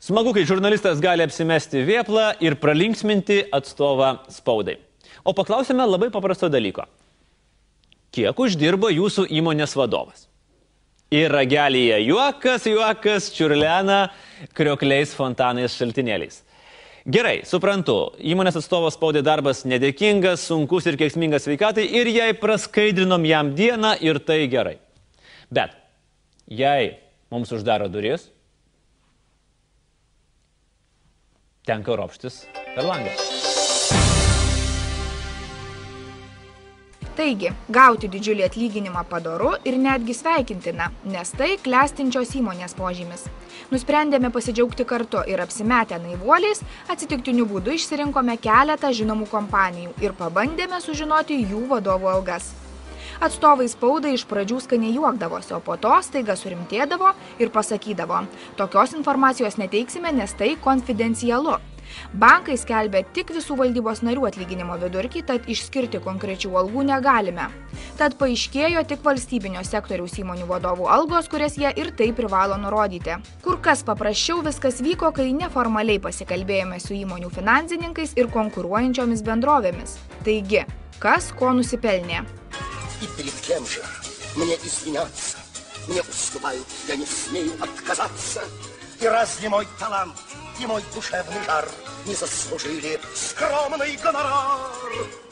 Smagu, kai žurnalistas gali apsimesti vėplą ir pralinksminti atstovą spaudai. O paklausime labai paprasto dalyko. Kiek uždirba jūsų įmonės vadovas? Ir ragelyje juokas, juokas, čiurlena kriokliais, fontanais, šaltinėliais. Gerai, suprantu, įmonės atstovas spaudai darbas nedėkingas, sunkus ir kenksmingas sveikatai ir jei praskaidrinom jam dieną ir tai gerai. Bet jei mums uždaro duris, tenka ropštis per langą. Taigi, gauti didžiulį atlyginimą padoru ir netgi sveikintina, nes tai klestinčios įmonės požymis. Nusprendėme pasidžiaugti kartu ir apsimetę naivuoliais, atsitiktiniu būdu išsirinkome keletą žinomų kompanijų ir pabandėme sužinoti jų vadovų algas. Atstovai spaudai iš pradžių skaniai juokdavosi, o po to staiga surimtėdavo ir pasakydavo, tokios informacijos neteiksime, nes tai konfidencialu. Bankai skelbia tik visų valdybos narių atlyginimo vidurkį, tad išskirti konkrečių algų negalime. Tad paaiškėjo tik valstybinio sektoriaus įmonių vadovų algos, kurias jie ir tai privalo nurodyti. Kur kas paprasčiau viskas vyko, kai neformaliai pasikalbėjome su įmonių finansininkais ir konkuruojančiomis bendrovėmis. Taigi, kas ko nusipelnė? И перед кем же мне извиняться? Мне уступают, я не смею отказаться. И разве мой талант и мой душевный жар не заслужили скромный гонорар?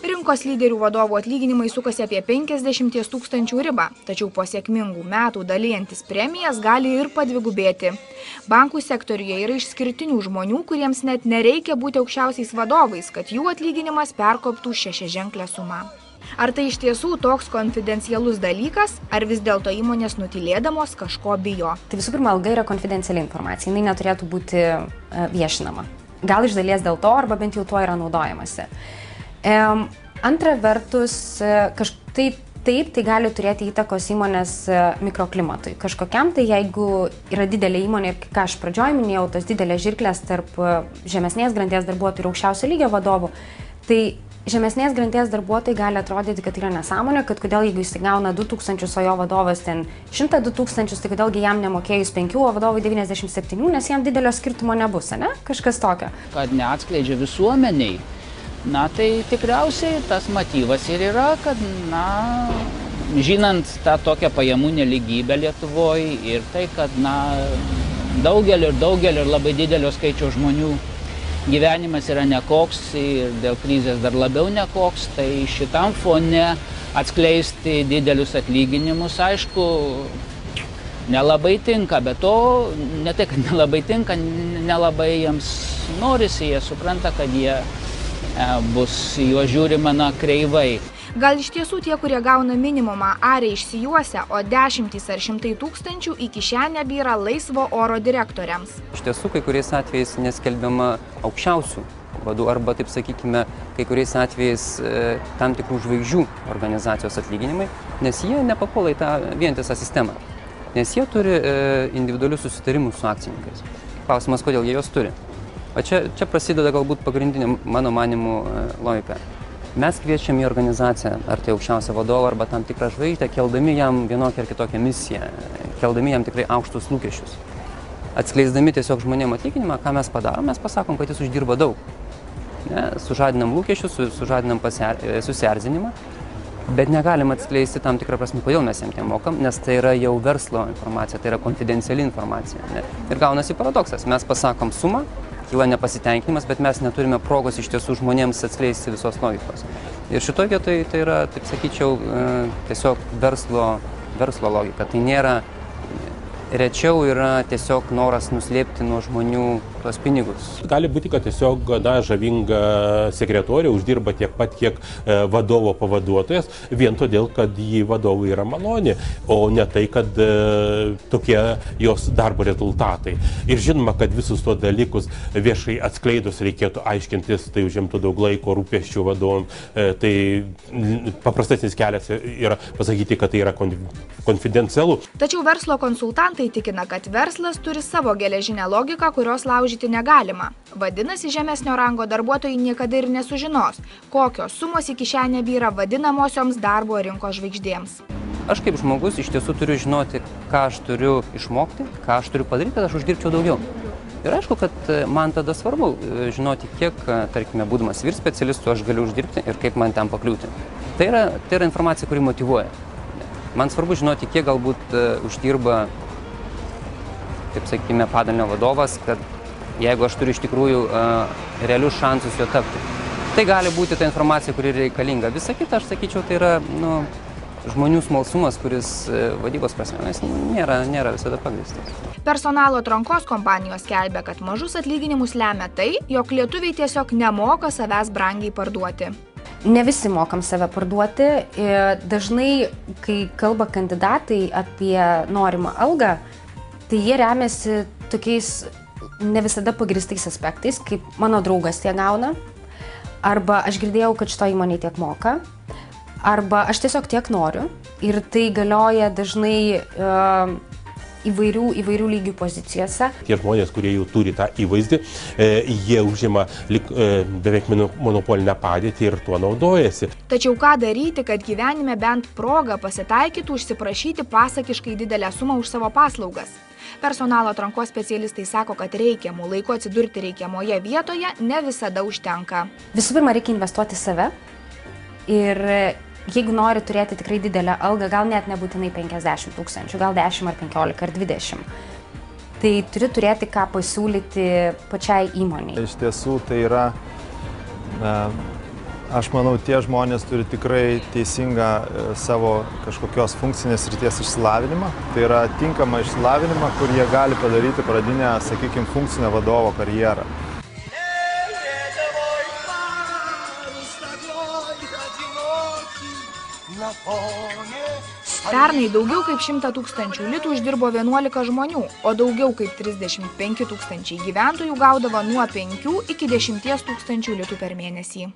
Rinkos lyderių vadovų atlyginimai sukasi apie 50 000 ribą, tačiau po sėkmingų metų dalijantis premijas gali ir padvigubėti. Bankų sektoriuje yra išskirtinių žmonių, kuriems net nereikia būti aukščiausiais vadovais, kad jų atlyginimas perkoptų šešiaženklę sumą. Ar tai iš tiesų toks konfidencialus dalykas, ar vis dėlto įmonės nutylėdamos kažko bijo? Tai visų pirma, alga yra konfidenciali informacija, jinai neturėtų būti viešinama. Gal iš dalies dėl to, arba bent jau tuo yra naudojamasi. Antra vertus, tai gali turėti įtakos įmonės mikroklimatui. Kažkokiam tai, jeigu yra didelė įmonė, ir ką aš pradžioj minėjau, tos didelės žirklės tarp žemesnės grandies darbuotojų ir aukščiausio lygio vadovų, tai žemesnės grandies darbuotojai gali atrodyti, kad yra nesąmonė, kad kodėl jeigu jis gauna 2000, o jo vadovas ten 102 000, tai kodėlgi jam nemokėjus 5, o vadovui 97, nes jam didelio skirtumo nebus, ne? Kažkas tokio. Kad neatskleidžia visuomeniai, na tai tikriausiai tas motyvas ir yra, kad, na, žinant tą tokią pajamų nelygybę Lietuvoje ir tai, kad, na, daugelio ir labai didelio skaičio žmonių gyvenimas yra nekoks ir dėl krizės dar labiau nekoks, tai šitam fone atskleisti didelius atlyginimus, aišku, nelabai tinka, bet to, ne tai, kad nelabai tinka, nelabai jiems norisi, jie supranta, kad jie bus juos žiūrima kreivai. Gal iš tiesų tie, kurie gauna minimumą, ariai išsijuosia, o dešimtys ar šimtai tūkstančių į kišenę byra laisvo oro direktoriams. Iš tiesų, kai kuriais atvejais neskelbiama aukščiausių vadų, arba, taip sakykime, kai kuriais atvejais tam tikrų žvaigždžių organizacijos atlyginimai, nes jie nepapuola į tą vientisą sistemą, nes jie turi individualius susitarimus su akcininkais. Klausimas, kodėl jie juos turi. O čia prasideda galbūt pagrindinė, mano manimų, logika. Mes kviečiam į organizaciją, ar tai aukščiausią vadovą, arba tam tikrą žvaigždę, keldami jam vienokią ar kitokią misiją, keldami jam tikrai aukštus lūkesčius. Atskleisdami tiesiog žmonėm atlyginimą, ką mes padarom, mes pasakom, kad jis uždirba daug. Ne? Sužadinam lūkesčius, sužadinam susierzinimą, bet negalim atskleisti tam tikrą prasme, kodėl mes jam mokam, nes tai yra jau verslo informacija, tai yra konfidenciali informacija. Ne? Ir gaunasi paradoksas, mes pasakom sumą, kyla nepasitenkinimas, bet mes neturime progos iš tiesų žmonėms atskleisti visos logikos. Ir šitoje vietoje tai yra, taip sakyčiau, tiesiog verslo logika. Tai nėra, rečiau yra tiesiog noras nuslėpti nuo žmonių tuos pinigus. Gali būti, kad tiesiog žavinga sekretorė uždirba tiek pat, kiek vadovo pavaduotojas, vien todėl, kad jį vadovui yra maloni, o ne tai, kad tokie jos darbo rezultatai. Ir žinoma, kad visus tuos dalykus viešai atskleidus reikėtų aiškintis, tai užimtų daug laiko, rūpesčių vadovom. Tai paprastesnis kelias yra pasakyti, kad tai yra konfidencialu. Tačiau verslo konsultantai tikina, kad verslas turi savo geležinę logiką, kurios laužyti negalima. Vadinasi, žemesnio rango darbuotojai niekada ir nesužinos, kokios sumos į kišenę byra vadinamosioms darbo rinkos žvaigždėms. Aš kaip žmogus iš tiesų turiu žinoti, ką aš turiu išmokti, ką aš turiu padaryti, kad aš uždirbčiau daugiau. Ir aišku, kad man tada svarbu žinoti, kiek, tarkime, būdamas vyr specialistų, aš galiu uždirbti ir kaip man ten pakliūti. Tai yra informacija, kuri motyvuoja. Man svarbu žinoti, kiek galbūt uždirba, kaip sakykime, padalinio vadovas, kad jeigu aš turiu iš tikrųjų realius šansus jo tapti. Tai gali būti ta informacija, kuri reikalinga. Visa kita, aš sakyčiau, tai yra žmonių smalsumas, kuris vadybos prasme nėra visada pagrįstas. Personalo atrankos kompanijos skelbia, kad mažus atlyginimus lemia tai, jog lietuviai tiesiog nemoka savęs brangiai parduoti. Ne visi mokam save parduoti. Dažnai, kai kalba kandidatai apie norimą algą, tai jie remiasi tokiais ne visada pagrįstais aspektais, kaip mano draugas tiek gauna, arba aš girdėjau, kad šito įmonė tiek moka, arba aš tiesiog tiek noriu. Ir tai galioja dažnai įvairių lygių pozicijose. Tie žmonės, kurie jau turi tą įvaizdį, jie užima beveik monopolinę padėtį ir tuo naudojasi. Tačiau ką daryti, kad gyvenime bent proga pasitaikytų užsiprašyti pasakiškai didelę sumą už savo paslaugas? Personalo atrankos specialistai sako, kad reikiamų laiku atsidurti reikiamoje vietoje ne visada užtenka. Visų pirma, reikia investuoti į save. Ir jeigu nori turėti tikrai didelę algą, gal net nebūtinai 50 000, gal 10 ar 15 ar 20. Tai turi turėti ką pasiūlyti pačiai įmoniai. Iš tiesų tai yra, aš manau, tie žmonės turi tikrai teisingą savo kažkokios funkcinės srities išsilavinimą. Tai yra tinkamą išsilavinimą, kur jie gali padaryti pradinę, sakykime, funkcinę vadovo karjerą. Pernai daugiau kaip 100 000 litų uždirbo 11 žmonių, o daugiau kaip 35 000 gyventojų gaudavo nuo 5 iki 10 000 litų per mėnesį.